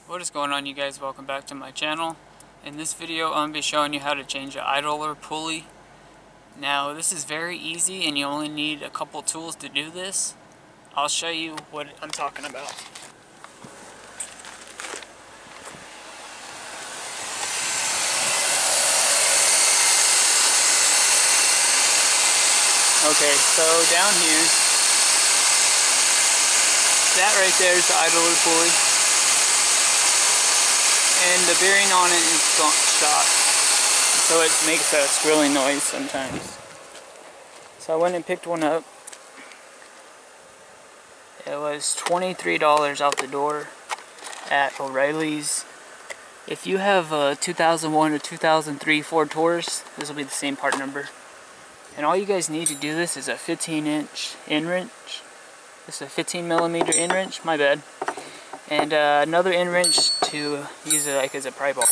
What is going on, you guys? Welcome back to my channel. In this video I'm going to be showing you how to change an idler pulley. Now this is very easy and you only need a couple tools to do this. I'll show you what I'm talking about. Okay, so down here, that right there is the idler pulley. And the bearing on it is shot, so it makes a squealing noise sometimes. So I went and picked one up. It was $23 out the door at O'Reilly's. If you have a 2001 or 2003 Ford Taurus, this will be the same part number. And all you guys need to do this is a 15-inch end wrench. This is a 15 millimeter end wrench, my bad. And another end wrench to use it like as a pry bar.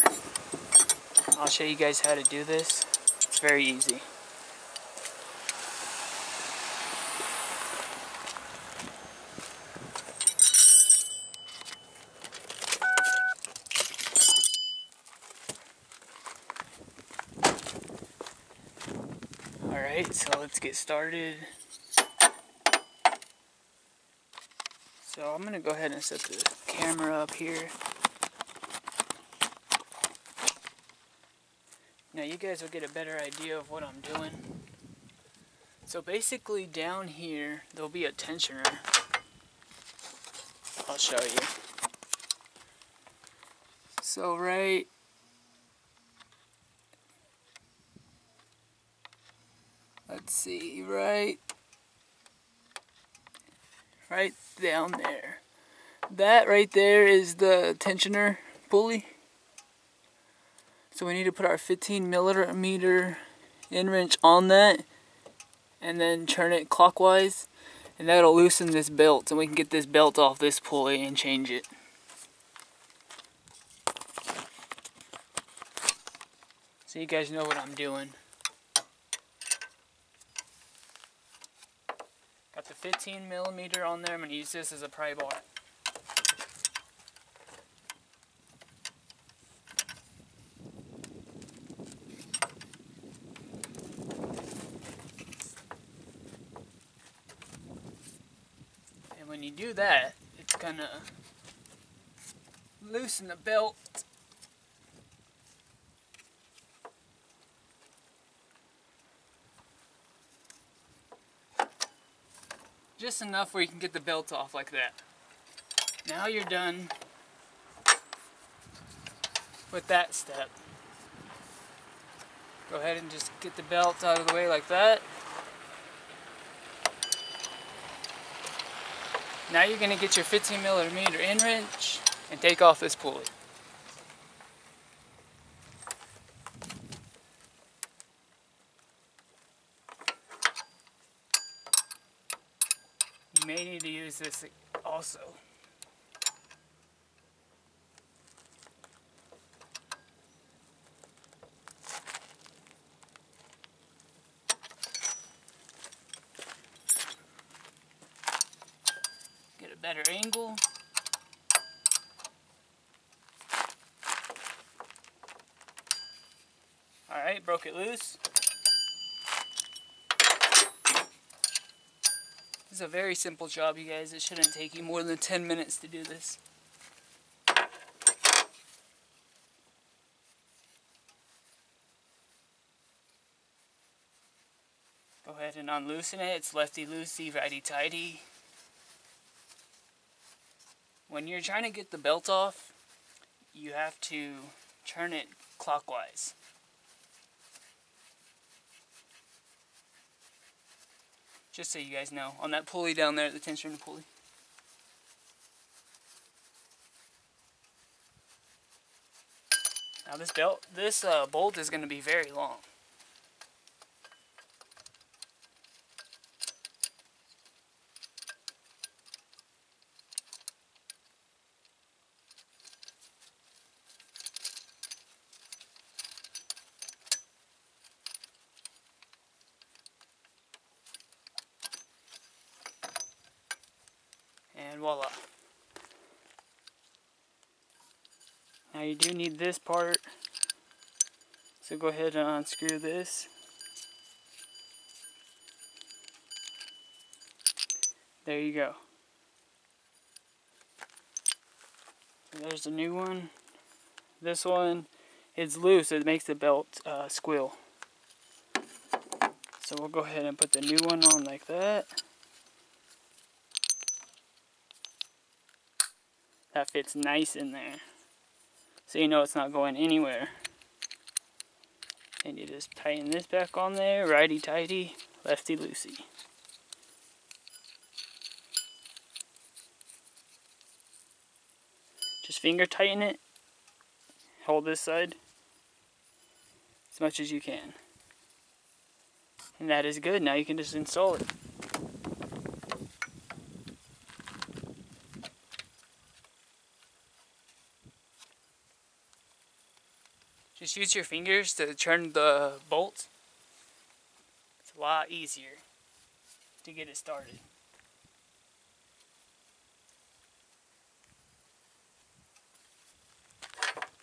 I'll show you guys how to do this. It's very easy. Alright, so let's get started. So I'm going to go ahead and set the camera up here. Now you guys will get a better idea of what I'm doing. So basically down here there'll be a tensioner. I'll show you. So let's see, right down there. That right there is the tensioner pulley. So we need to put our 15 millimeter end wrench on that and then turn it clockwise, and that'll loosen this belt, and we can get this belt off this pulley and change it. So you guys know what I'm doing. Got the 15 millimeter on there. I'm going to use this as a pry bar. And when you do that, it's going to loosen the belt. Just enough where you can get the belt off like that. Now you're done with that step. Go ahead and just get the belt out of the way like that. Now you're going to get your 15 millimeter end wrench and take off this pulley. You may need to use this also. Get a better angle. Alright, broke it loose. This is a very simple job, you guys. It shouldn't take you more than 10 minutes to do this. Go ahead and unloosen it. It's lefty-loosey, righty-tighty. When you're trying to get the belt off, you have to turn it clockwise. Just so you guys know, on that pulley down there, the tensioner pulley. Now this bolt is going to be very long. And voila. Now you do need this part, so go ahead and unscrew this. There you go. There's a new one. This one is loose, it makes the belt squeal. So we'll go ahead and put the new one on like that. That fits nice in there. So you know it's not going anywhere. And you just tighten this back on there, righty-tighty, lefty-loosey. Just finger tighten it. Hold this side as much as you can. And that is good. Now you can just install it. Just use your fingers to turn the bolt. It's a lot easier to get it started.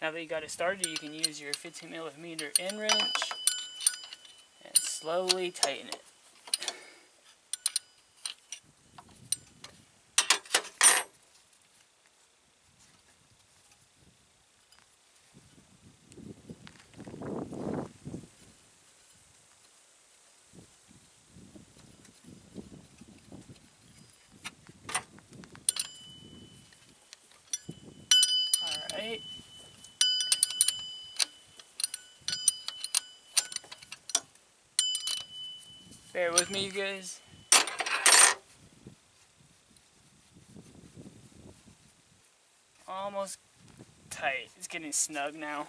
Now that you got it started, you can use your 15mm end wrench and slowly tighten it. Alright. Bear with me, you guys. Almost tight. It's getting snug now.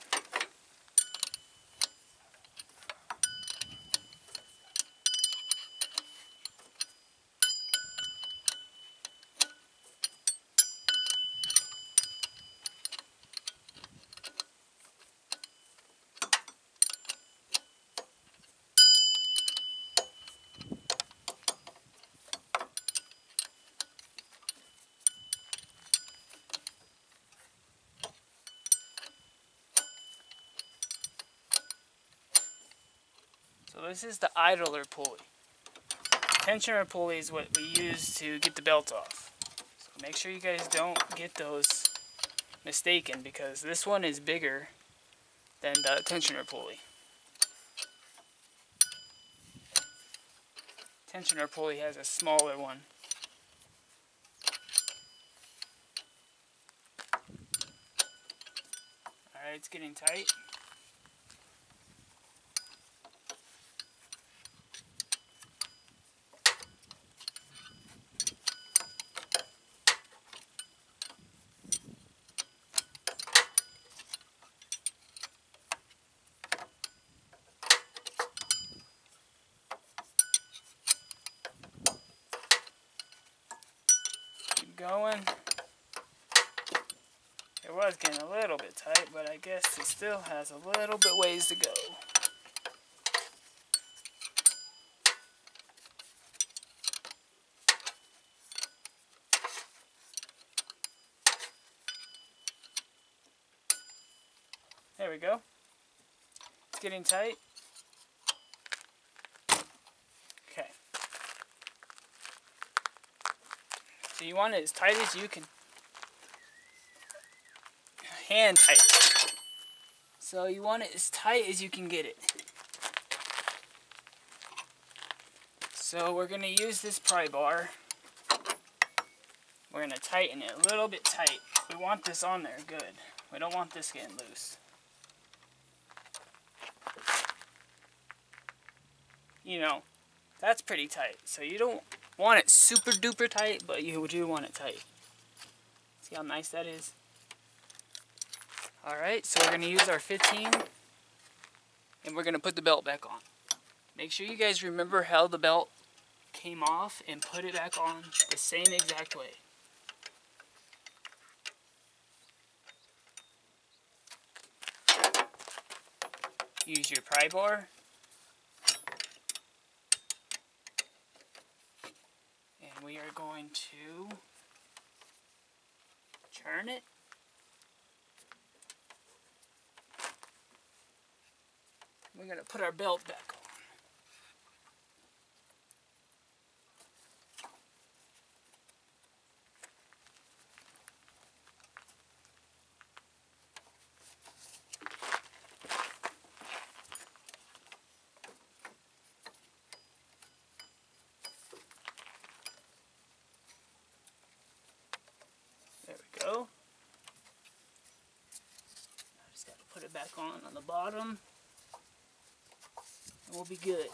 So this is the idler pulley. Tensioner pulley is what we use to get the belt off. So make sure you guys don't get those mistaken, because this one is bigger than the tensioner pulley. Tensioner pulley has a smaller one. Alright, it's getting tight. Going. It was getting a little bit tight, but I guess it still has a little bit ways to go. There we go. It's getting tight. Okay. So you want it as tight as you can. Hand tight. So you want it as tight as you can get it. So we're going to use this pry bar. We're going to tighten it a little bit tight. We want this on there good. We don't want this getting loose. You know, that's pretty tight. So you don't want it super duper tight, but you do want it tight. See how nice that is? Alright, so we're going to use our 15 and we're going to put the belt back on. Make sure you guys remember how the belt came off and put it back on the same exact way. Use your pry bar. And we are going to turn it. we're going to put our belt back on. There we go. I just got to put it back on the bottom, and we'll be good.